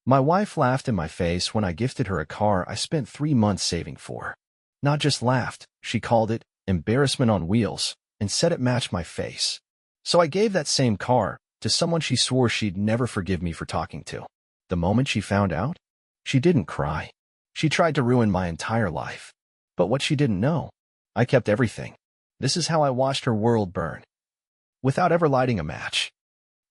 My wife laughed in my face when I gifted her a car I spent 3 months saving for. Not just laughed, she called it embarrassment on wheels and said it matched my face. So I gave that same car to someone she swore she'd never forgive me for talking to. The moment she found out, she didn't cry. She tried to ruin my entire life. But what she didn't know, I kept everything. This is how I watched her world burn. Without ever lighting a match.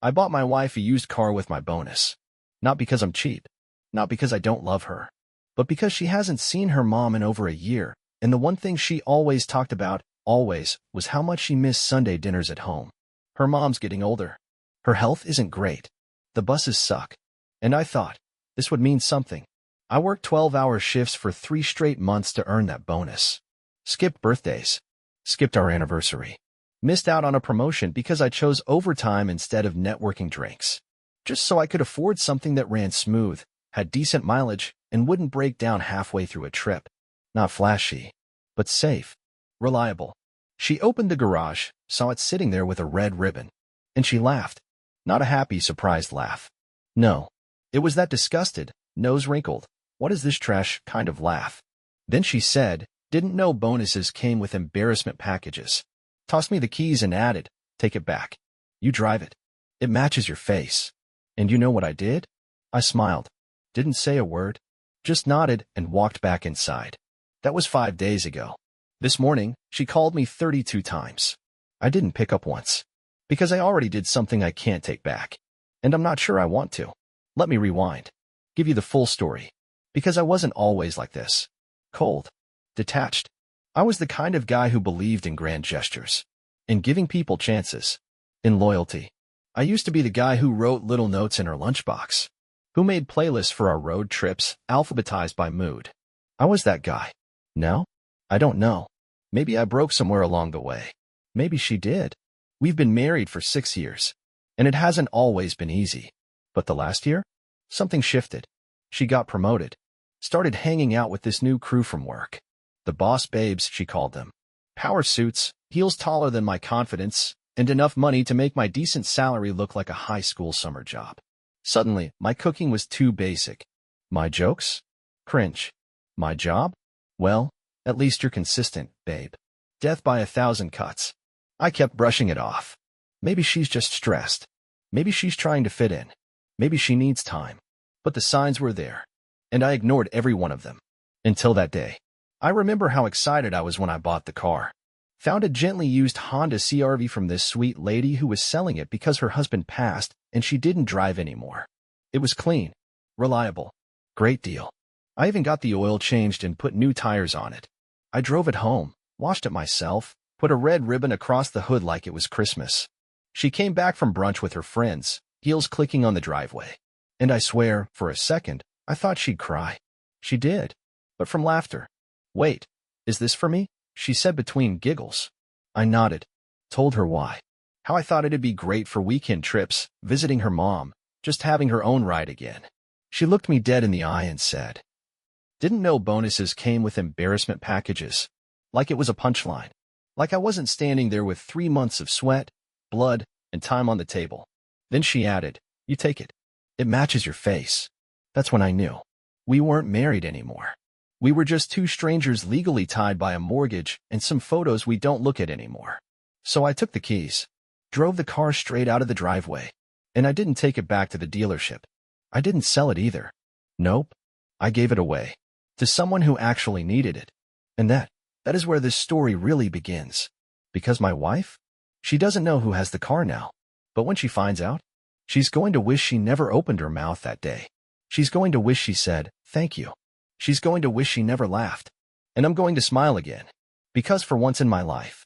I bought my wife a used car with my bonus. Not because I'm cheap. Not because I don't love her. But because she hasn't seen her mom in over a year, and the one thing she always talked about, always, was how much she missed Sunday dinners at home. Her mom's getting older. Her health isn't great. The buses suck. And I thought, this would mean something. I worked 12-hour shifts for 3 straight months to earn that bonus. Skipped birthdays. Skipped our anniversary. Missed out on a promotion because I chose overtime instead of networking drinks. Just so I could afford something that ran smooth, had decent mileage, and wouldn't break down halfway through a trip. Not flashy, but safe. Reliable. She opened the garage, saw it sitting there with a red ribbon. And she laughed. Not a happy, surprised laugh. No. It was that disgusted, nose wrinkled, what is this trash kind of laugh. Then she said, didn't know bonuses came with embarrassment packages. Tossed me the keys and added, take it back. You drive it. It matches your face. And you know what I did? I smiled. Didn't say a word. Just nodded and walked back inside. That was 5 days ago. This morning, she called me 32 times. I didn't pick up once. Because I already did something I can't take back. And I'm not sure I want to. Let me rewind. Give you the full story. Because I wasn't always like this. Cold. Detached. I was the kind of guy who believed in grand gestures. In giving people chances. In loyalty. I used to be the guy who wrote little notes in her lunchbox. Who made playlists for our road trips, alphabetized by mood. I was that guy. No? I don't know. Maybe I broke somewhere along the way. Maybe she did. We've been married for 6 years. And it hasn't always been easy. But the last year? Something shifted. She got promoted. Started hanging out with this new crew from work. The boss babes, she called them. Power suits, heels taller than my confidence, and enough money to make my decent salary look like a high school summer job. Suddenly, my cooking was too basic. My jokes? Cringe. My job? Well, at least you're consistent, babe. Death by 1,000 cuts. I kept brushing it off. Maybe she's just stressed. Maybe she's trying to fit in. Maybe she needs time. But the signs were there. And I ignored every one of them. Until that day. I remember how excited I was when I bought the car. Found a gently used Honda CR-V from this sweet lady who was selling it because her husband passed and she didn't drive anymore. It was clean. Reliable. Great deal. I even got the oil changed and put new tires on it. I drove it home, washed it myself, put a red ribbon across the hood like it was Christmas. She came back from brunch with her friends, heels clicking on the driveway. And I swear, for a second, I thought she'd cry. She did. But from laughter. Wait, is this for me? She said between giggles. I nodded. Told her why. How I thought it'd be great for weekend trips, visiting her mom, just having her own ride again. She looked me dead in the eye and said, didn't know bonuses came with embarrassment packages. Like it was a punchline. Like I wasn't standing there with 3 months of sweat, blood, and time on the table. Then she added, you take it. It matches your face. That's when I knew. We weren't married anymore. We were just two strangers legally tied by a mortgage and some photos we don't look at anymore. So I took the keys, drove the car straight out of the driveway, and I didn't take it back to the dealership. I didn't sell it either. Nope. I gave it away. To someone who actually needed it. And that is where this story really begins. Because my wife? She doesn't know who has the car now. But when she finds out, she's going to wish she never opened her mouth that day. She's going to wish she said, thank you. She's going to wish she never laughed. And I'm going to smile again. Because for once in my life,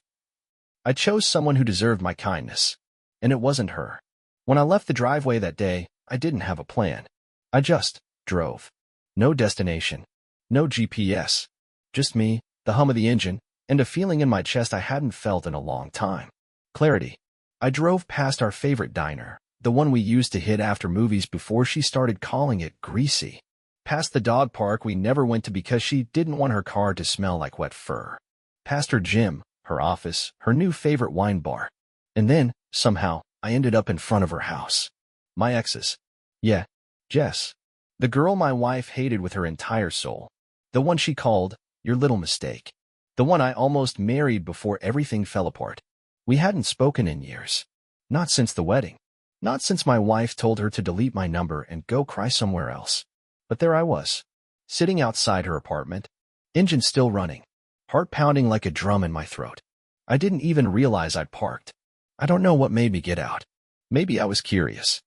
I chose someone who deserved my kindness. And it wasn't her. When I left the driveway that day, I didn't have a plan. I just drove. No destination. No GPS. Just me, the hum of the engine, and a feeling in my chest I hadn't felt in a long time. Clarity. I drove past our favorite diner, the one we used to hit after movies before she started calling it greasy. Past the dog park we never went to because she didn't want her car to smell like wet fur. Past her gym, her office, her new favorite wine bar. And then, somehow, I ended up in front of her house. My ex's. Yeah, Jess. The girl my wife hated with her entire soul. The one she called, your little mistake. The one I almost married before everything fell apart. We hadn't spoken in years. Not since the wedding. Not since my wife told her to delete my number and go cry somewhere else. But there I was, sitting outside her apartment, engine still running, heart pounding like a drum in my throat. I didn't even realize I'd parked. I don't know what made me get out. Maybe I was curious.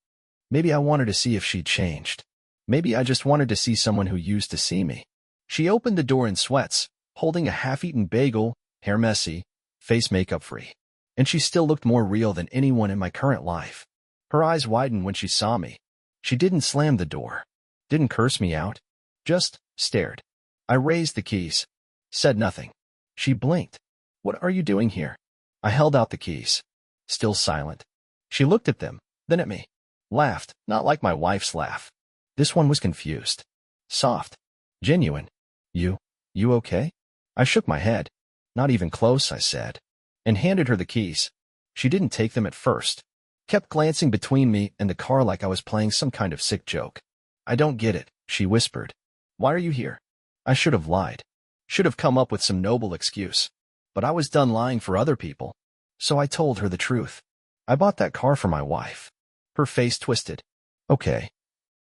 Maybe I wanted to see if she'd changed. Maybe I just wanted to see someone who used to see me. She opened the door in sweats, holding a half-eaten bagel, hair messy, face makeup free. And she still looked more real than anyone in my current life. Her eyes widened when she saw me. She didn't slam the door. Didn't curse me out. Just stared. I raised the keys. Said nothing. She blinked. What are you doing here? I held out the keys. Still silent. She looked at them, then at me. Laughed, not like my wife's laugh. This one was confused. Soft. Genuine. You okay? I shook my head. Not even close, I said. And handed her the keys. She didn't take them at first. Kept glancing between me and the car like I was playing some kind of sick joke. I don't get it, she whispered. Why are you here? I should have lied. Should have come up with some noble excuse. But I was done lying for other people. So I told her the truth. I bought that car for my wife. Her face twisted. Okay.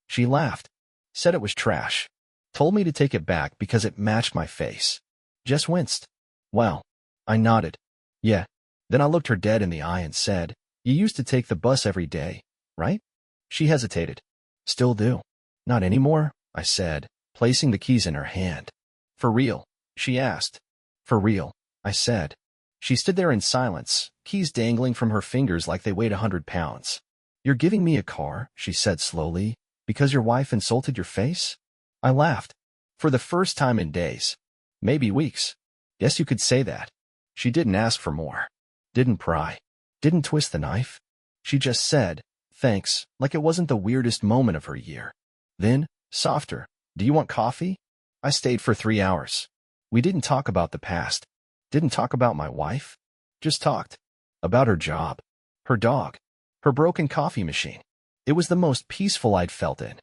She laughed. Said it was trash. Told me to take it back because it matched my face. Jess winced. Well, I nodded. Yeah. Then I looked her dead in the eye and said, you used to take the bus every day, right? She hesitated. Still do. Not anymore, I said, placing the keys in her hand. For real? She asked. For real, I said. She stood there in silence, keys dangling from her fingers like they weighed 100 pounds. You're giving me a car, she said slowly, because your wife insulted your face? I laughed. For the first time in days. Maybe weeks. Guess you could say that. She didn't ask for more. Didn't pry. Didn't twist the knife. She just said, thanks, like it wasn't the weirdest moment of her year. Then, softer, do you want coffee? I stayed for 3 hours. We didn't talk about the past. Didn't talk about my wife. Just talked. About her job. Her dog. Her broken coffee machine. It was the most peaceful I'd felt in.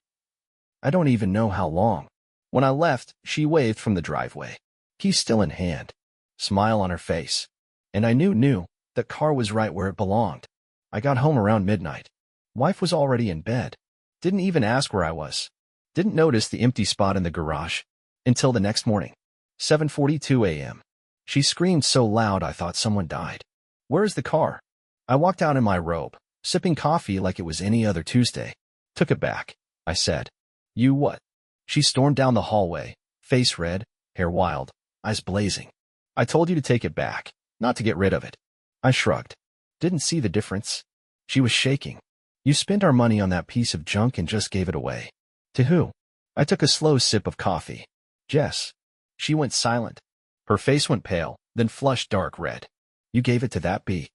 I don't even know how long. When I left, she waved from the driveway. Keys still in hand. Smile on her face. And I knew, the car was right where it belonged. I got home around midnight. Wife was already in bed. Didn't even ask where I was. Didn't notice the empty spot in the garage. Until the next morning. 7:42 a.m. She screamed so loud I thought someone died. Where's the car? I walked out in my robe, sipping coffee like it was any other Tuesday. Took it back, I said. You what? She stormed down the hallway, face red, hair wild, eyes blazing. I told you to take it back, not to get rid of it. I shrugged. Didn't see the difference. She was shaking. You spent our money on that piece of junk and just gave it away. To who? I took a slow sip of coffee. Jess. She went silent. Her face went pale, then flushed dark red. You gave it to that bee.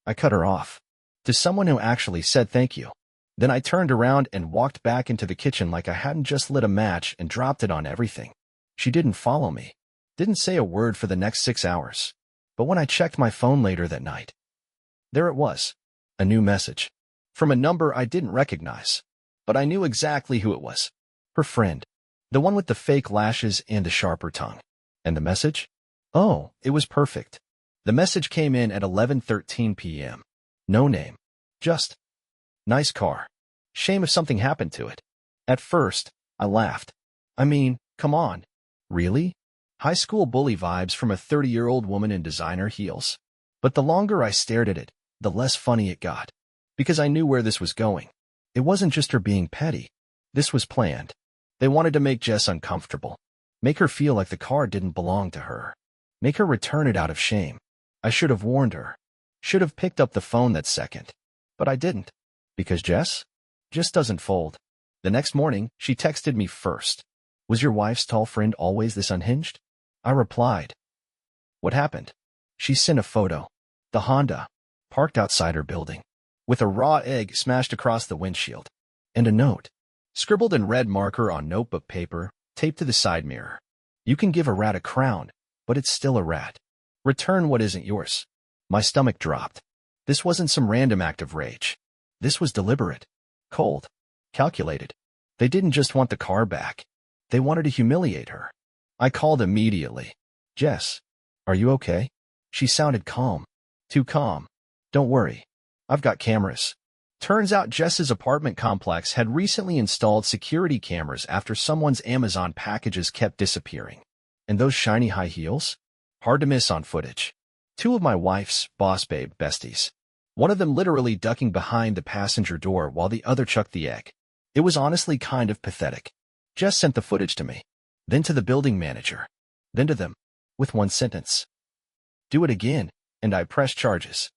I cut her off. To someone who actually said thank you. Then I turned around and walked back into the kitchen like I hadn't just lit a match and dropped it on everything. She didn't follow me. Didn't say a word for the next 6 hours. But when I checked my phone later that night, there it was. A new message. From a number I didn't recognize. But I knew exactly who it was. Her friend. The one with the fake lashes and the sharper tongue. And the message? Oh, it was perfect. The message came in at 11:13 p.m. No name. Just, nice car. Shame if something happened to it. At first, I laughed. I mean, come on. Really? High school bully vibes from a 30-year-old woman in designer heels. But the longer I stared at it, the less funny it got. Because I knew where this was going. It wasn't just her being petty. This was planned. They wanted to make Jess uncomfortable. Make her feel like the car didn't belong to her. Make her return it out of shame. I should have warned her. Should have picked up the phone that second. But I didn't. Because Jess? Jess doesn't fold. The next morning, she texted me first. Was your wife's tall friend always this unhinged? I replied. What happened? She sent a photo. The Honda. Parked outside her building. With a raw egg smashed across the windshield. And a note. Scribbled in red marker on notebook paper, taped to the side mirror. You can give a rat a crown, but it's still a rat. Return what isn't yours. My stomach dropped. This wasn't some random act of rage. This was deliberate. Cold. Calculated. They didn't just want the car back. They wanted to humiliate her. I called immediately. Jess, are you okay? She sounded calm. Too calm. Don't worry. I've got cameras. Turns out Jess's apartment complex had recently installed security cameras after someone's Amazon packages kept disappearing. And those shiny high heels? Hard to miss on footage. Two of my wife's boss babe besties. One of them literally ducking behind the passenger door while the other chucked the egg. It was honestly kind of pathetic. Jess sent the footage to me, then to the building manager, then to them, with one sentence. Do it again, and I press charges.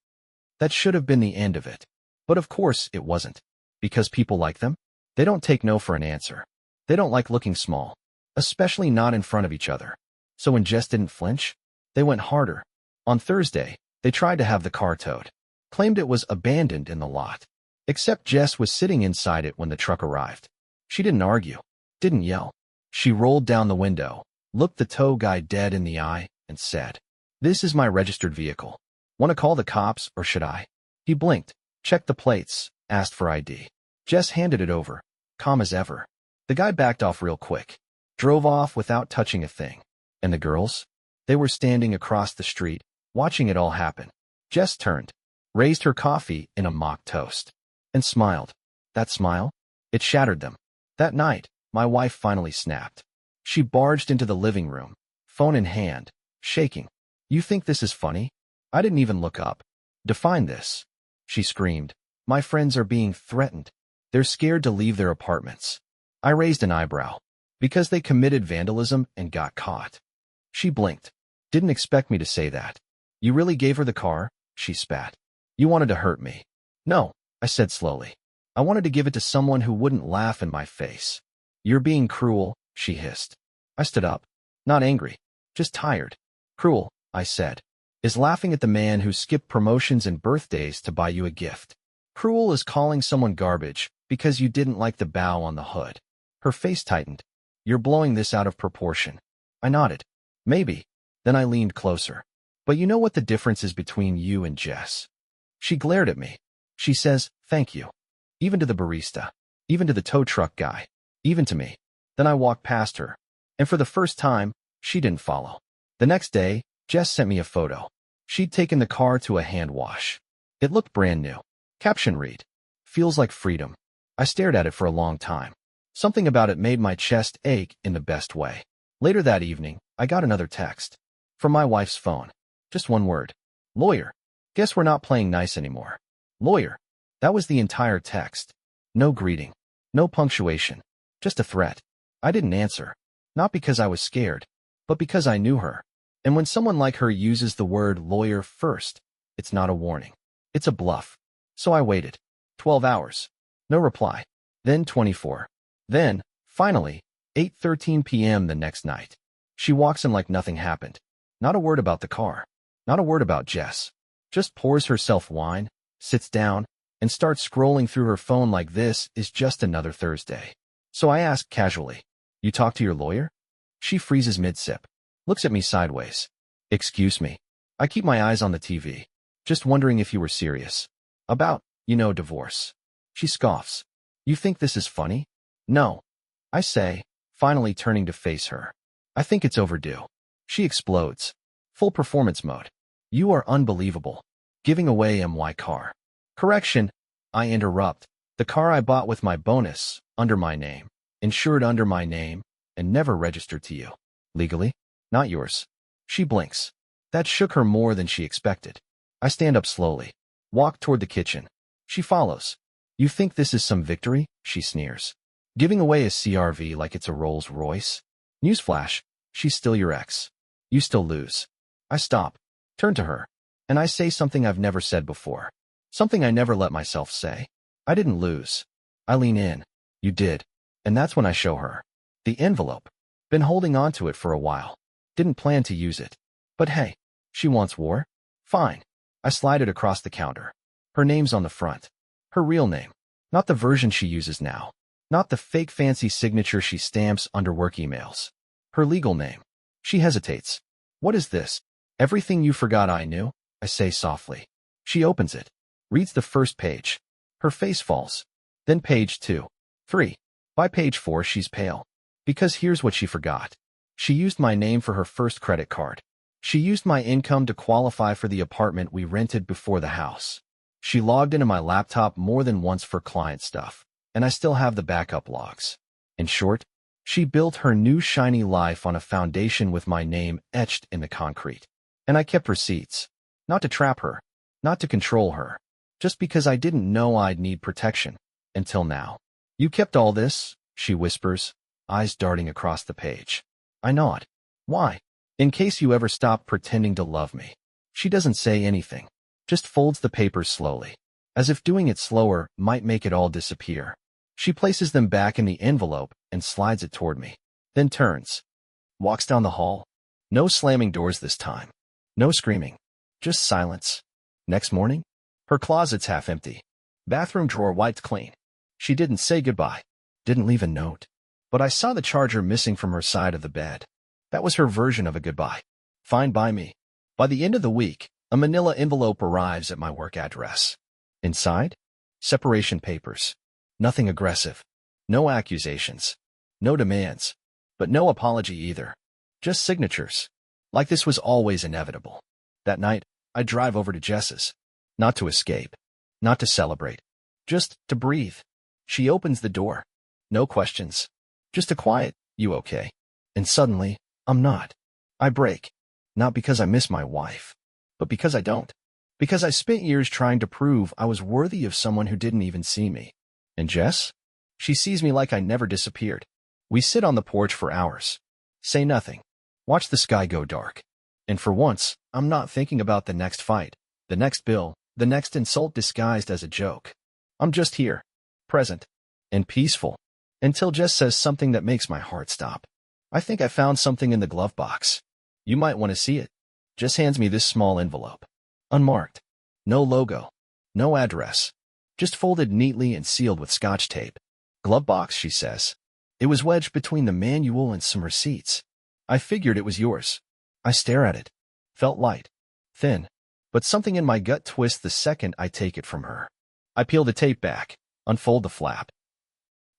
That should have been the end of it. But of course it wasn't. Because people like them, they don't take no for an answer. They don't like looking small, especially not in front of each other. So when Jess didn't flinch, they went harder. On Thursday, they tried to have the car towed. Claimed it was abandoned in the lot. Except Jess was sitting inside it when the truck arrived. She didn't argue, didn't yell. She rolled down the window, looked the tow guy dead in the eye, and said, "This is my registered vehicle. Want to call the cops or should I?" He blinked, checked the plates, asked for ID. Jess handed it over, calm as ever. The guy backed off real quick, drove off without touching a thing. And the girls? They were standing across the street, watching it all happen. Jess turned, raised her coffee in a mock toast, and smiled. That smile? It shattered them. That night, my wife finally snapped. She barged into the living room, phone in hand, shaking. "You think this is funny? I didn't even look up. Define this," she screamed. "My friends are being threatened. They're scared to leave their apartments." I raised an eyebrow. Because they committed vandalism and got caught. She blinked. Didn't expect me to say that. "You really gave her the car?" she spat. "You wanted to hurt me." "No," I said slowly. "I wanted to give it to someone who wouldn't laugh in my face." "You're being cruel," she hissed. I stood up. Not angry, just tired. "Cruel," I said, "is laughing at the man who skipped promotions and birthdays to buy you a gift. Cruel is calling someone garbage because you didn't like the bow on the hood." Her face tightened. "You're blowing this out of proportion." I nodded. "Maybe." Then I leaned closer. "But you know what the difference is between you and Jess?" She glared at me. She says, "Thank you." Even to the barista. Even to the tow truck guy. Even to me. Then I walked past her. And for the first time, she didn't follow. The next day, Jess sent me a photo. She'd taken the car to a hand wash. It looked brand new. Caption read, "Feels like freedom." I stared at it for a long time. Something about it made my chest ache in the best way. Later that evening, I got another text. From my wife's phone. Just one word. "Lawyer. Guess we're not playing nice anymore." Lawyer. That was the entire text. No greeting. No punctuation. Just a threat. I didn't answer. Not because I was scared, but because I knew her. And when someone like her uses the word lawyer first, it's not a warning. It's a bluff. So I waited. 12 hours. No reply. Then 24. Then, finally, 8:13 p.m. the next night. She walks in like nothing happened. Not a word about the car. Not a word about Jess. Just pours herself wine, sits down, and starts scrolling through her phone like this is just another Thursday. So I ask casually, "You talk to your lawyer?" She freezes mid-sip. Looks at me sideways. "Excuse me." I keep my eyes on the TV. "Just wondering if you were serious. About, divorce." She scoffs. "You think this is funny?" "No." I say, finally turning to face her. "I think it's overdue." She explodes. Full performance mode. "You are unbelievable. Giving away my car." Correction, I interrupt. The car I bought with my bonus, under my name, insured under my name, and never registered to you. Legally? Not yours. She blinks. That shook her more than she expected. I stand up slowly. Walk toward the kitchen. She follows. "You think this is some victory?" she sneers. "Giving away a CRV like it's a Rolls Royce?" Newsflash, she's still your ex. You still lose. I stop, turn to her, and I say something I've never said before. Something I never let myself say. "I didn't lose." I lean in. "You did." And that's when I show her. The envelope. Been holding on to it for a while. Didn't plan to use it. But hey, she wants war? Fine. I slide it across the counter. Her name's on the front. Her real name. Not the version she uses now. Not the fake fancy signature she stamps under work emails. Her legal name. She hesitates. "What is this?" "Everything you forgot I knew," I say softly. She opens it. Reads the first page. Her face falls. Then page 2. 3. By page 4, she's pale. Because here's what she forgot. She used my name for her first credit card. She used my income to qualify for the apartment we rented before the house. She logged into my laptop more than once for client stuff, and I still have the backup logs. In short, she built her new shiny life on a foundation with my name etched in the concrete. And I kept receipts. Not to trap her, not to control her, just because I didn't know I'd need protection. Until now. You kept all this? She whispers, eyes darting across the page. I nod. Why? In case you ever stop pretending to love me. She doesn't say anything, just folds the papers slowly, as if doing it slower might make it all disappear. She places them back in the envelope and slides it toward me, then turns. Walks down the hall. No slamming doors this time. No screaming. Just silence. Next morning, her closet's half empty. Bathroom drawer wiped clean. She didn't say goodbye. Didn't leave a note. But I saw the charger missing from her side of the bed. That was her version of a goodbye. Fine by me. By the end of the week, a manila envelope arrives at my work address. Inside? Separation papers. Nothing aggressive. No accusations. No demands. But no apology either. Just signatures. Like this was always inevitable. That night, I drive over to Jess's. Not to escape. Not to celebrate. Just to breathe. She opens the door. No questions. Just a quiet, you okay? And suddenly, I'm not. I break. Not because I miss my wife, but because I don't. Because I spent years trying to prove I was worthy of someone who didn't even see me. And Jess? She sees me like I never disappeared. We sit on the porch for hours. Say nothing. Watch the sky go dark. And for once, I'm not thinking about the next fight, the next bill, the next insult disguised as a joke. I'm just here, present, and peaceful, until Jess says something that makes my heart stop. I think I found something in the glove box. You might want to see it. Jess hands me this small envelope. Unmarked. No logo. No address. Just folded neatly and sealed with Scotch tape. Glove box, she says. It was wedged between the manual and some receipts. I figured it was yours. I stare at it. Felt light. Thin. But something in my gut twists the second I take it from her. I peel the tape back, unfold the flap,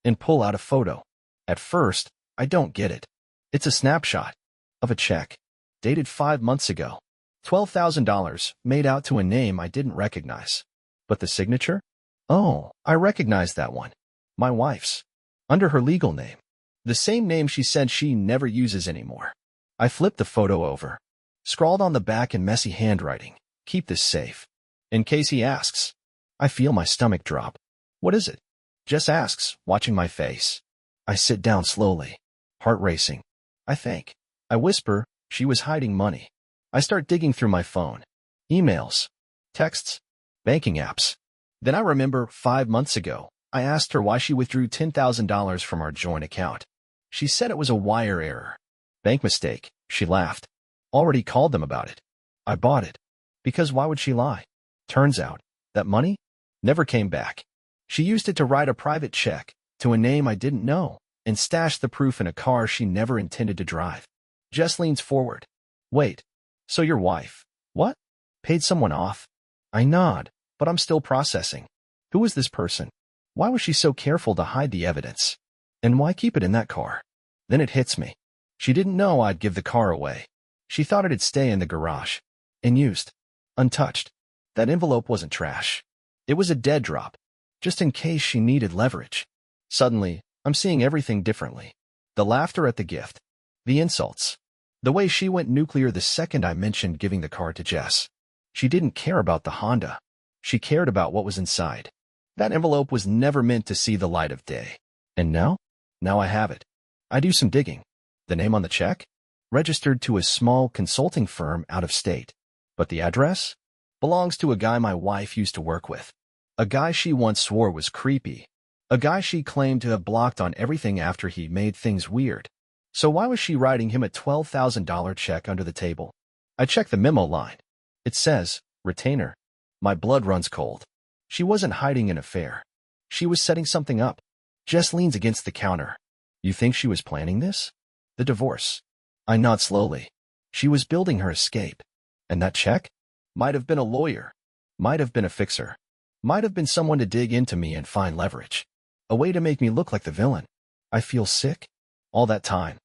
and pull out a photo. At first, I don't get it. It's a snapshot of a check, dated 5 months ago. $12,000, made out to a name I didn't recognize. But the signature? Oh, I recognize that one. My wife's. Under her legal name. The same name she said she never uses anymore. I flipped the photo over. Scrawled on the back in messy handwriting. Keep this safe. In case he asks. I feel my stomach drop. What is it? Jess asks, watching my face. I sit down slowly. Heart racing. I think. I whisper, she was hiding money. I start digging through my phone. Emails. Texts. Banking apps. Then I remember 5 months ago, I asked her why she withdrew $10,000 from our joint account. She said it was a wire error. Bank mistake, she laughed. Already called them about it. I bought it. Because why would she lie? Turns out, that money never came back. She used it to write a private check to a name I didn't know and stashed the proof in a car she never intended to drive. Jess leans forward. Wait, so your wife, what? Paid someone off? I nod, but I'm still processing. Who was this person? Why was she so careful to hide the evidence? And why keep it in that car? Then it hits me. She didn't know I'd give the car away. She thought it'd stay in the garage. Unused. Untouched. That envelope wasn't trash. It was a dead drop. Just in case she needed leverage. Suddenly, I'm seeing everything differently. The laughter at the gift. The insults. The way she went nuclear the second I mentioned giving the car to Jess. She didn't care about the Honda. She cared about what was inside. That envelope was never meant to see the light of day. And now? Now I have it. I do some digging. The name on the check? Registered to a small consulting firm out of state. But the address? Belongs to a guy my wife used to work with. A guy she once swore was creepy. A guy she claimed to have blocked on everything after he made things weird. So why was she writing him a $12,000 check under the table? I checked the memo line. It says, retainer. My blood runs cold. She wasn't hiding an affair. She was setting something up. Jess leans against the counter. You think she was planning this? The divorce. I nod slowly. She was building her escape. And that check? Might have been a lawyer. Might have been a fixer. Might have been someone to dig into me and find leverage. A way to make me look like the villain. I feel sick. All that time.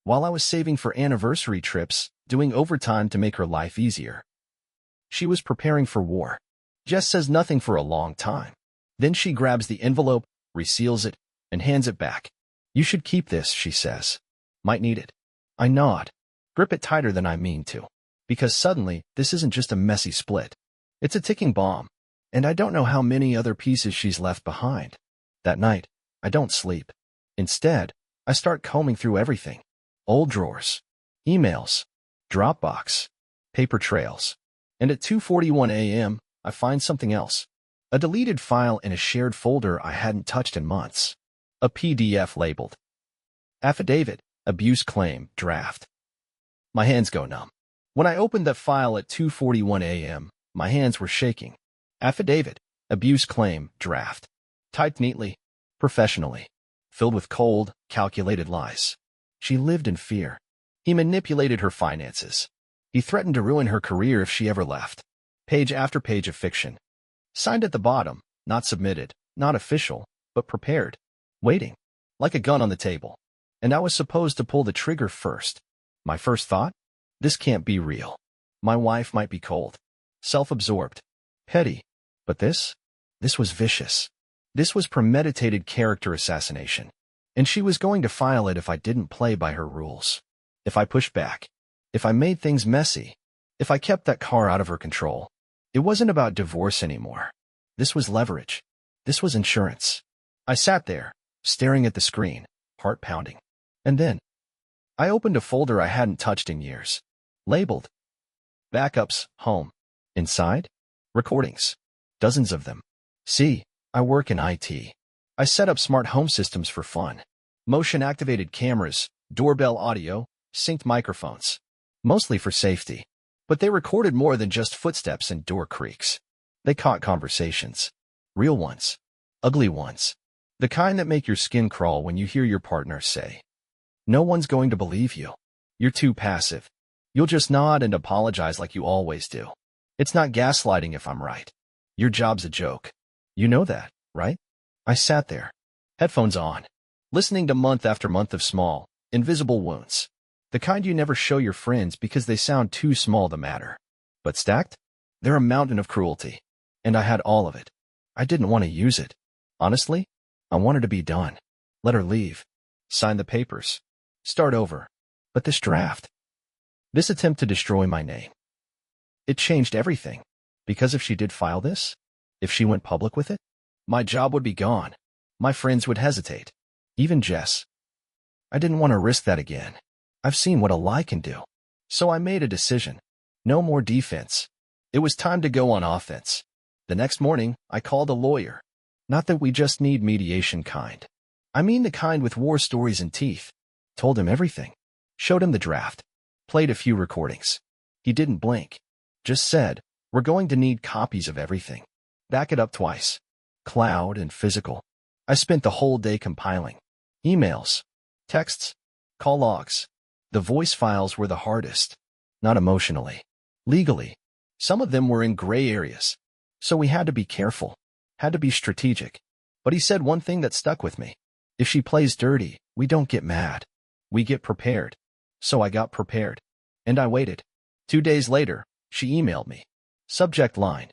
While I was saving for anniversary trips, doing overtime to make her life easier. She was preparing for war. Jess says nothing for a long time. Then she grabs the envelope, reseals it, and hands it back. You should keep this, she says. Might need it. I nod. Grip it tighter than I mean to. Because suddenly, this isn't just a messy split. It's a ticking bomb. And I don't know how many other pieces she's left behind. That night, I don't sleep. Instead, I start combing through everything. Old drawers, emails, Dropbox, paper trails. And at 2:41 a.m., I find something else. A deleted file in a shared folder I hadn't touched in months. A PDF labeled Affidavit, Abuse Claim, Draft. My hands go numb. When I opened that file at 2:41 a.m., my hands were shaking. Affidavit, Abuse Claim, Draft. Typed neatly, professionally, filled with cold, calculated lies. She lived in fear. He manipulated her finances. He threatened to ruin her career if she ever left. Page after page of fiction. Signed at the bottom, not submitted, not official, but prepared. Waiting. Like a gun on the table. And I was supposed to pull the trigger first. My first thought? This can't be real. My wife might be cold. Self-absorbed. Petty. But this? This was vicious. This was premeditated character assassination. And she was going to file it if I didn't play by her rules. If I pushed back. If I made things messy. If I kept that car out of her control. It wasn't about divorce anymore. This was leverage. This was insurance. I sat there, staring at the screen, heart pounding. And then, I opened a folder I hadn't touched in years. Labeled Backups, Home. Inside? Recordings. Dozens of them. See, I work in IT. I set up smart home systems for fun. Motion-activated cameras, doorbell audio, synced microphones. Mostly for safety. But they recorded more than just footsteps and door creaks. They caught conversations. Real ones. Ugly ones. The kind that make your skin crawl when you hear your partner say, "No one's going to believe you. You're too passive. You'll just nod and apologize like you always do. It's not gaslighting if I'm right. Your job's a joke. You know that, right?" I sat there, headphones on, listening to month after month of small, invisible wounds. The kind you never show your friends because they sound too small to matter. But stacked? They're a mountain of cruelty. And I had all of it. I didn't want to use it. Honestly, I wanted to be done. Let her leave. Sign the papers. Start over. But this draft. This attempt to destroy my name. It changed everything. Because if she did file this, if she went public with it, my job would be gone. My friends would hesitate. Even Jess. I didn't want to risk that again. I've seen what a lie can do. So I made a decision. No more defense. It was time to go on offense. The next morning, I called a lawyer. Not that we just need mediation kind. I mean the kind with war stories and teeth. Told him everything. Showed him the draft. Played a few recordings. He didn't blink. Just said, "We're going to need copies of everything. Back it up twice. Cloud and physical." I spent the whole day compiling. Emails. Texts. Call logs. The voice files were the hardest. Not emotionally. Legally. Some of them were in gray areas. So we had to be careful. Had to be strategic. But he said one thing that stuck with me. If she plays dirty, we don't get mad. We get prepared. So I got prepared. And I waited. 2 days later, she emailed me. Subject line.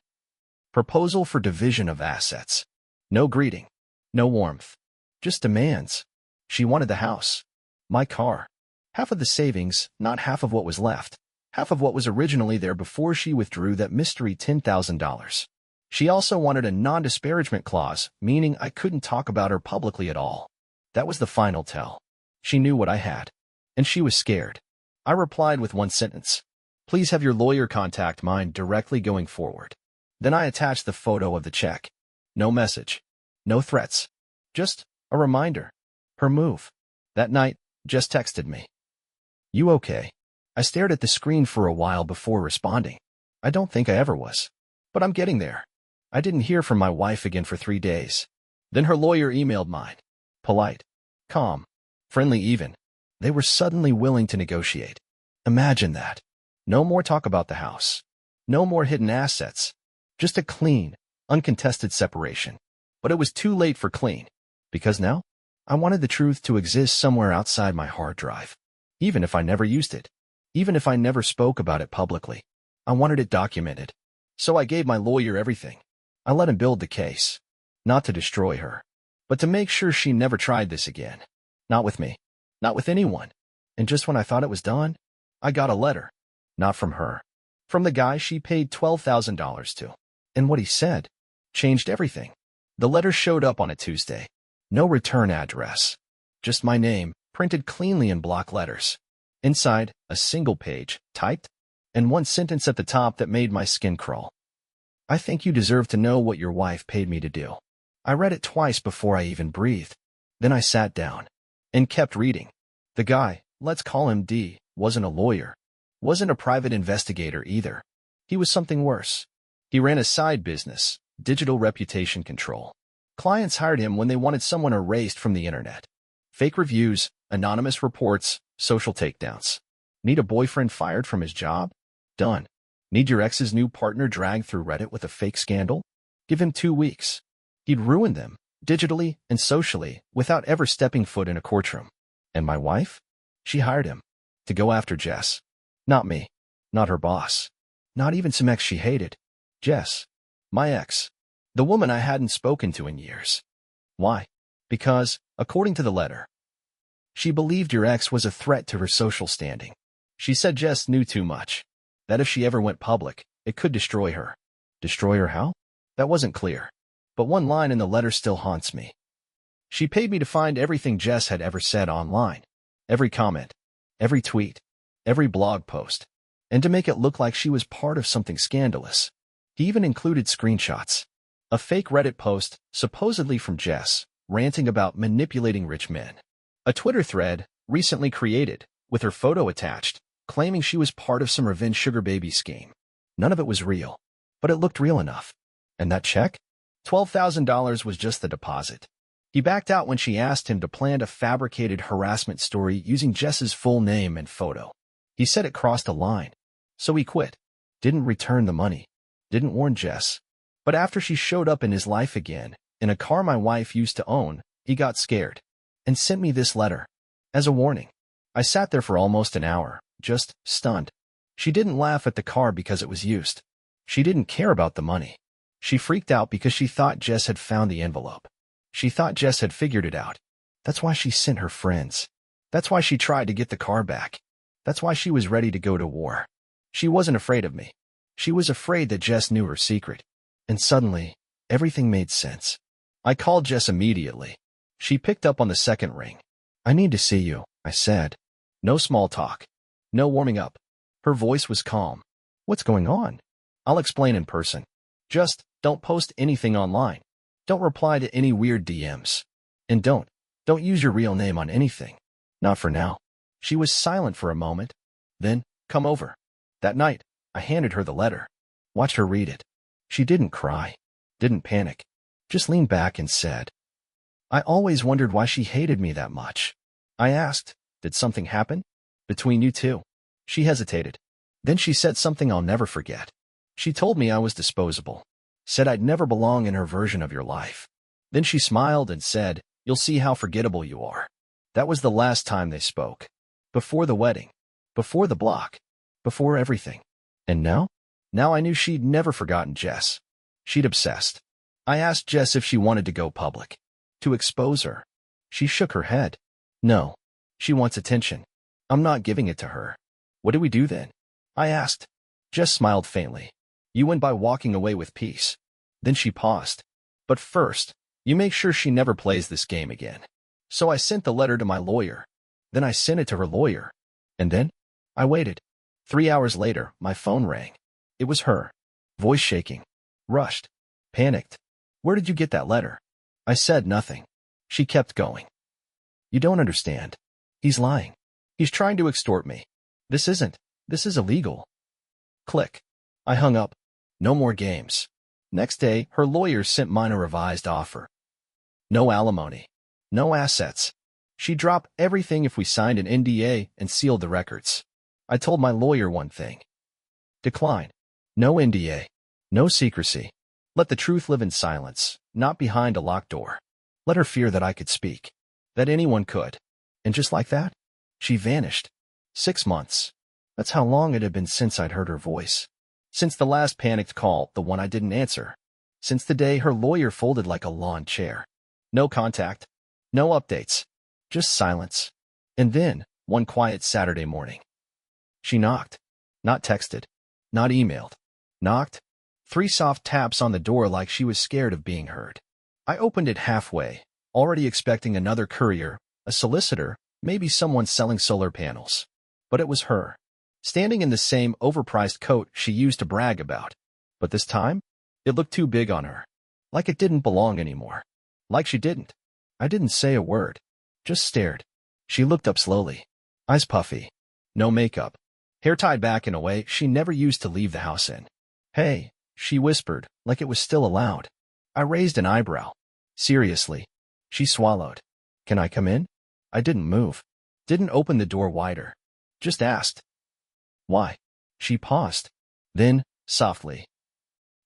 Proposal for division of assets. No greeting. No warmth. Just demands. She wanted the house. My car. Half of the savings, not half of what was left. Half of what was originally there before she withdrew that mystery $10,000. She also wanted a non-disparagement clause, meaning I couldn't talk about her publicly at all. That was the final tell. She knew what I had. And she was scared. I replied with one sentence. Please have your lawyer contact mine directly going forward. Then I attached the photo of the check. No message. No threats. Just a reminder. Her move. That night, Jess texted me. You okay? I stared at the screen for a while before responding. I don't think I ever was. But I'm getting there. I didn't hear from my wife again for 3 days. Then her lawyer emailed mine. Polite. Calm. Friendly even. They were suddenly willing to negotiate. Imagine that. No more talk about the house. No more hidden assets. Just a clean, uncontested separation. But it was too late for clean. Because now, I wanted the truth to exist somewhere outside my hard drive, even if I never used it, even if I never spoke about it publicly. I wanted it documented. So I gave my lawyer everything. I let him build the case, not to destroy her, but to make sure she never tried this again. Not with me, not with anyone. And just when I thought it was done, I got a letter. Not from her. From the guy she paid $12,000 to. And what he said changed everything. The letter showed up on a Tuesday. No return address. Just my name, printed cleanly in block letters. Inside, a single page, typed, and one sentence at the top that made my skin crawl. I think you deserve to know what your wife paid me to do. I read it twice before I even breathed. Then I sat down and kept reading. The guy, let's call him D, wasn't a lawyer. Wasn't a private investigator either. He was something worse. He ran a side business, digital reputation control. Clients hired him when they wanted someone erased from the internet. Fake reviews, anonymous reports, social takedowns. Need a boyfriend fired from his job? Done. Need your ex's new partner dragged through Reddit with a fake scandal? Give him 2 weeks. He'd ruin them, digitally and socially, without ever stepping foot in a courtroom. And my wife? She hired him to go after Jess. Not me. Not her boss. Not even some ex she hated. Jess. My ex. The woman I hadn't spoken to in years. Why? Because, according to the letter, she believed your ex was a threat to her social standing. She said Jess knew too much. That if she ever went public, it could destroy her. Destroy her how? That wasn't clear. But one line in the letter still haunts me. She paid me to find everything Jess had ever said online. Every comment. Every tweet. Every blog post. And to make it look like she was part of something scandalous. He even included screenshots. A fake Reddit post, supposedly from Jess, ranting about manipulating rich men. A Twitter thread, recently created, with her photo attached, claiming she was part of some revenge sugar baby scheme. None of it was real, but it looked real enough. And that check? $12,000 was just the deposit. He backed out when she asked him to plant a fabricated harassment story using Jess's full name and photo. He said it crossed a line. So he quit. Didn't return the money. Didn't warn Jess. But after she showed up in his life again, in a car my wife used to own, he got scared and sent me this letter. As a warning. I sat there for almost an hour, just stunned. She didn't laugh at the car because it was used. She didn't care about the money. She freaked out because she thought Jess had found the envelope. She thought Jess had figured it out. That's why she sent her friends. That's why she tried to get the car back. That's why she was ready to go to war. She wasn't afraid of me. She was afraid that Jess knew her secret. And suddenly, everything made sense. I called Jess immediately. She picked up on the second ring. I need to see you, I said. No small talk. No warming up. Her voice was calm. What's going on? I'll explain in person. Just don't post anything online. Don't reply to any weird DMs. And don't use your real name on anything. Not for now. She was silent for a moment. Then, come over. That night, I handed her the letter. Watched her read it. She didn't cry. Didn't panic. Just leaned back and said, I always wondered why she hated me that much. I asked, did something happen? Between you two? She hesitated. Then she said something I'll never forget. She told me I was disposable. Said I'd never belong in her version of your life. Then she smiled and said, you'll see how forgettable you are. That was the last time they spoke. Before the wedding. Before the block. Before everything. And now? Now I knew she'd never forgotten Jess. She'd obsessed. I asked Jess if she wanted to go public. To expose her. She shook her head. No. She wants attention. I'm not giving it to her. What do we do then? I asked. Jess smiled faintly. You win by walking away with peace. Then she paused. But first, you make sure she never plays this game again. So I sent the letter to my lawyer. Then I sent it to her lawyer. And then? I waited. 3 hours later, my phone rang. It was her. Voice shaking. Rushed. Panicked. Where did you get that letter? I said nothing. She kept going. You don't understand. He's lying. He's trying to extort me. This is illegal. Click. I hung up. No more games. Next day, her lawyer sent mine a revised offer. No alimony. No assets. She'd drop everything if we signed an NDA and sealed the records. I told my lawyer one thing. Decline. No NDA. No secrecy. Let the truth live in silence, not behind a locked door. Let her fear that I could speak. that anyone could. And just like that, she vanished. 6 months. That's how long it had been since I'd heard her voice. Since the last panicked call, the one I didn't answer. Since the day her lawyer folded like a lawn chair. No contact. No updates. Just silence. And then, one quiet Saturday morning, she knocked. Not texted. Not emailed. Knocked. 3 soft taps on the door like she was scared of being heard. I opened it halfway, already expecting another courier, a solicitor, maybe someone selling solar panels. But it was her, standing in the same overpriced coat she used to brag about. But this time, it looked too big on her. Like it didn't belong anymore. Like she didn't. I didn't say a word. Just stared. She looked up slowly. Eyes puffy. No makeup. Hair tied back in a way she never used to leave the house in. Hey, she whispered, like it was still allowed. I raised an eyebrow. Seriously. She swallowed. Can I come in? I didn't move. Didn't open the door wider. Just asked. Why? She paused. Then, softly.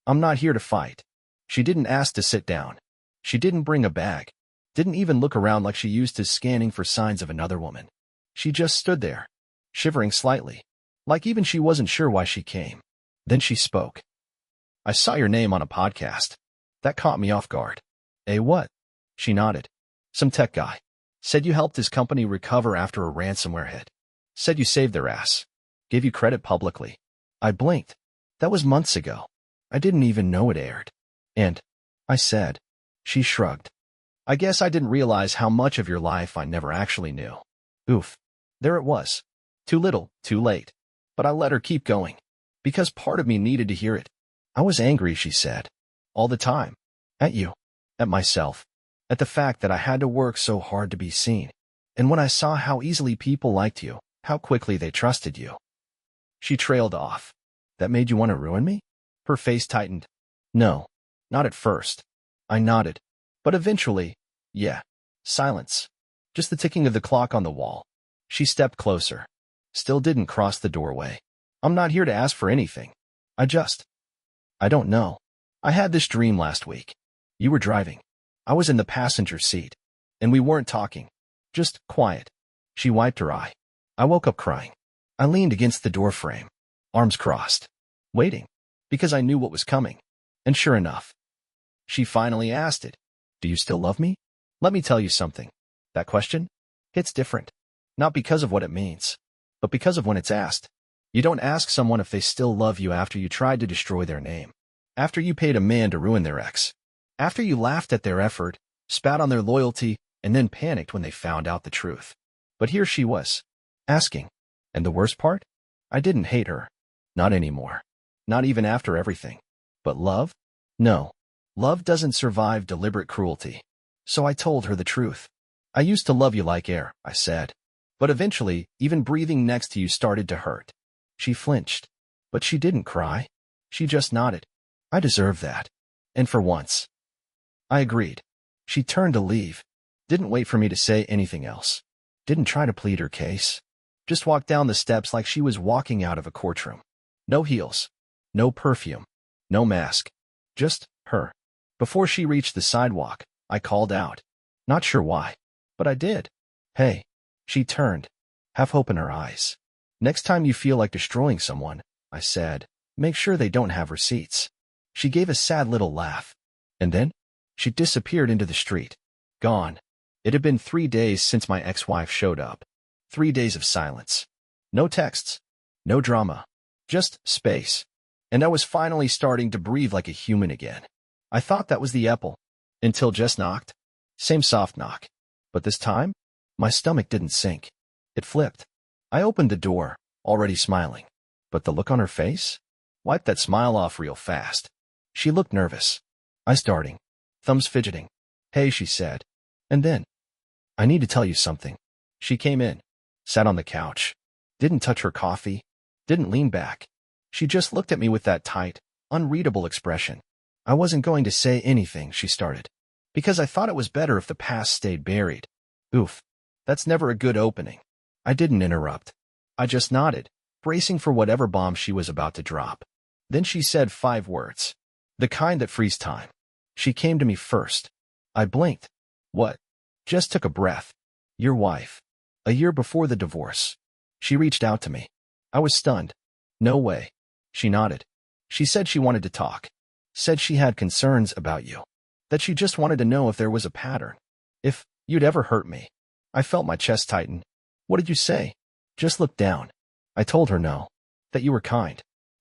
I'm not here to fight. She didn't ask to sit down. She didn't bring a bag. Didn't even look around like she used to scanning for signs of another woman. She just stood there, shivering slightly, like even she wasn't sure why she came. Then she spoke. I saw your name on a podcast. That caught me off guard. Eh, what? She nodded. Some tech guy. Said you helped his company recover after a ransomware hit. Said you saved their ass. Gave you credit publicly. I blinked. That was months ago. I didn't even know it aired. And, I said. She shrugged. I guess I didn't realize how much of your life I never actually knew. Oof. There it was. Too little, too late. But I let her keep going. Because part of me needed to hear it. I was angry, she said. All the time. At you. At myself. At the fact that I had to work so hard to be seen. And when I saw how easily people liked you, how quickly they trusted you. She trailed off. That made you want to ruin me? Her face tightened. No. Not at first. I nodded. But eventually, yeah. Silence. Just the ticking of the clock on the wall. She stepped closer. Still didn't cross the doorway. I'm not here to ask for anything. I don't know. I had this dream last week. You were driving. I was in the passenger seat. And we weren't talking. Just quiet. She wiped her eye. I woke up crying. I leaned against the door frame. Arms crossed. Waiting. Because I knew what was coming. And sure enough. She finally asked it. Do you still love me? Let me tell you something. That question? It's different. Not because of what it means, but because of when it's asked. You don't ask someone if they still love you after you tried to destroy their name. After you paid a man to ruin their ex. After you laughed at their effort, spat on their loyalty, and then panicked when they found out the truth. But here she was, asking. And the worst part? I didn't hate her. Not anymore. Not even after everything. But love? No. Love doesn't survive deliberate cruelty. So I told her the truth. I used to love you like air, I said. But eventually, even breathing next to you started to hurt. She flinched. But she didn't cry. She just nodded. I deserve that. And for once. I agreed. She turned to leave. Didn't wait for me to say anything else. Didn't try to plead her case. Just walked down the steps like she was walking out of a courtroom. No heels. No perfume. No mask. Just her. Before she reached the sidewalk, I called out. Not sure why, but I did. Hey. She turned, half hope in her eyes. Next time you feel like destroying someone, I said, make sure they don't have receipts. She gave a sad little laugh. And then, she disappeared into the street. Gone. It had been 3 days since my ex-wife showed up. 3 days of silence. No texts. No drama. Just space. And I was finally starting to breathe like a human again. I thought that was the apple. Until just knocked. Same soft knock. But this time, my stomach didn't sink. It flipped. I opened the door, already smiling. But the look on her face? Wiped that smile off real fast. She looked nervous. I starting. Thumbs fidgeting. Hey, she said. And then, I need to tell you something. She came in. Sat on the couch. Didn't touch her coffee. Didn't lean back. She just looked at me with that tight, unreadable expression. I wasn't going to say anything, she started. Because I thought it was better if the past stayed buried. Oof. That's never a good opening. I didn't interrupt. I just nodded, bracing for whatever bomb she was about to drop. Then she said 5 words. The kind that freeze time. She came to me first. I blinked. What? Just took a breath. Your wife. A year before the divorce. She reached out to me. I was stunned. No way. She nodded. She said she wanted to talk. Said she had concerns about you. That she just wanted to know if there was a pattern. If you'd ever hurt me. I felt my chest tighten. What did you say? Just look down. I told her no. That you were kind.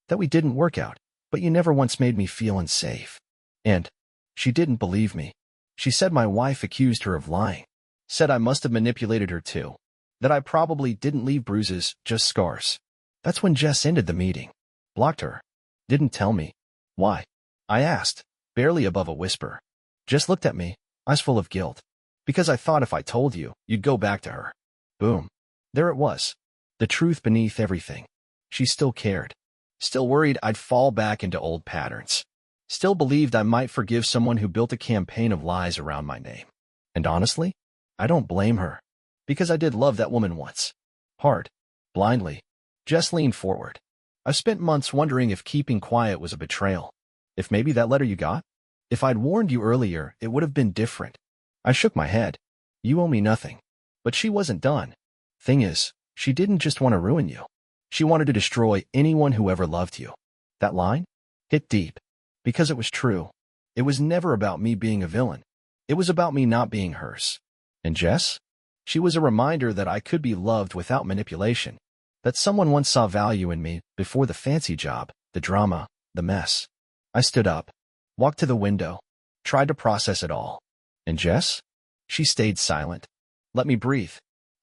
That we didn't work out, but you never once made me feel unsafe. And she didn't believe me. She said my wife accused her of lying. Said I must have manipulated her too. That I probably didn't leave bruises, just scars. That's when Jess ended the meeting. Blocked her. Didn't tell me. Why? I asked, barely above a whisper. Jess looked at me, eyes full of guilt. Because I thought if I told you, you'd go back to her. Boom. There it was. The truth beneath everything. She still cared. Still worried I'd fall back into old patterns. Still believed I might forgive someone who built a campaign of lies around my name. And honestly, I don't blame her. Because I did love that woman once. Hard. Blindly. Jess leaned forward. I've spent months wondering if keeping quiet was a betrayal. If maybe that letter you got? If I'd warned you earlier, it would have been different. I shook my head. You owe me nothing. But she wasn't done. Thing is, she didn't just want to ruin you. She wanted to destroy anyone who ever loved you. That line? Hit deep. Because it was true. It was never about me being a villain. It was about me not being hers. And Jess? She was a reminder that I could be loved without manipulation. That someone once saw value in me before the fancy job, the drama, the mess. I stood up, walked to the window, tried to process it all. And Jess? She stayed silent. Let me breathe.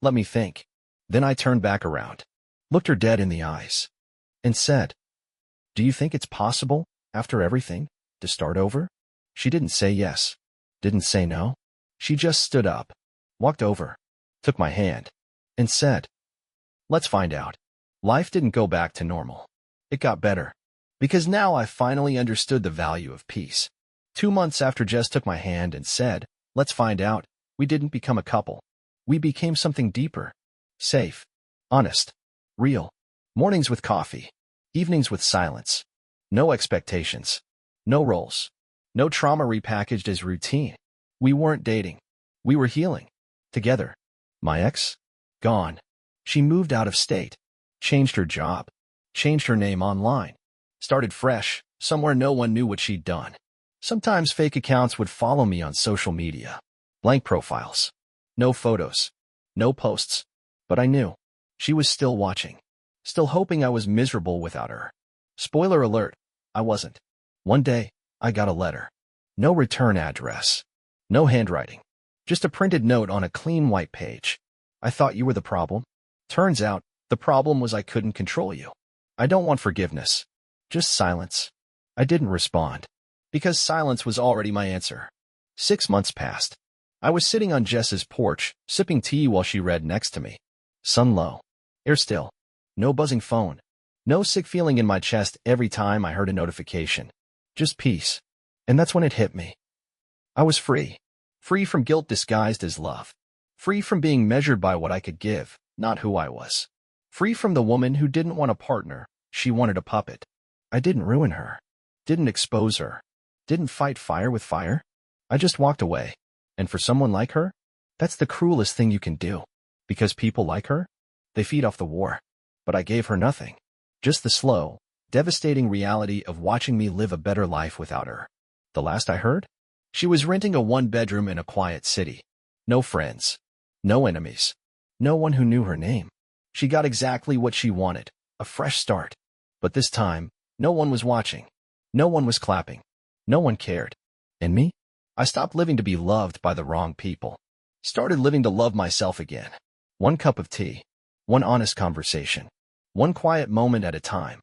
Let me think. Then I turned back around, looked her dead in the eyes, and said, Do you think it's possible, after everything, to start over? She didn't say yes, didn't say no. She just stood up, walked over, took my hand, and said, Let's find out. Life didn't go back to normal. It got better. Because now I finally understood the value of peace. 2 months after Jess took my hand and said, Let's find out, we didn't become a couple. We became something deeper. Safe. Honest. Real. Mornings with coffee. Evenings with silence. No expectations. No roles. No trauma repackaged as routine. We weren't dating. We were healing. Together. My ex? Gone. She moved out of state. Changed her job. Changed her name online. Started fresh, somewhere no one knew what she'd done. Sometimes fake accounts would follow me on social media. Blank profiles. No photos. No posts. But I knew. She was still watching. Still hoping I was miserable without her. Spoiler alert, I wasn't. One day, I got a letter. No return address. No handwriting. Just a printed note on a clean white page. I thought you were the problem. Turns out, the problem was I couldn't control you. I don't want forgiveness. Just silence. I didn't respond. Because silence was already my answer. 6 months passed. I was sitting on Jess's porch, sipping tea while she read next to me. Sun low. Air still. No buzzing phone. No sick feeling in my chest every time I heard a notification. Just peace. And that's when it hit me. I was free. Free from guilt disguised as love. Free from being measured by what I could give, not who I was. Free from the woman who didn't want a partner, she wanted a puppet. I didn't ruin her. Didn't expose her. Didn't fight fire with fire. I just walked away. And for someone like her, that's the cruelest thing you can do. Because people like her, they feed off the war. But I gave her nothing. Just the slow, devastating reality of watching me live a better life without her. The last I heard? She was renting a 1-bedroom in a quiet city. No friends. No enemies. No one who knew her name. She got exactly what she wanted, a fresh start. But this time, no one was watching. No one was clapping. No one cared. And me? I stopped living to be loved by the wrong people. Started living to love myself again. One cup of tea. One honest conversation. One quiet moment at a time.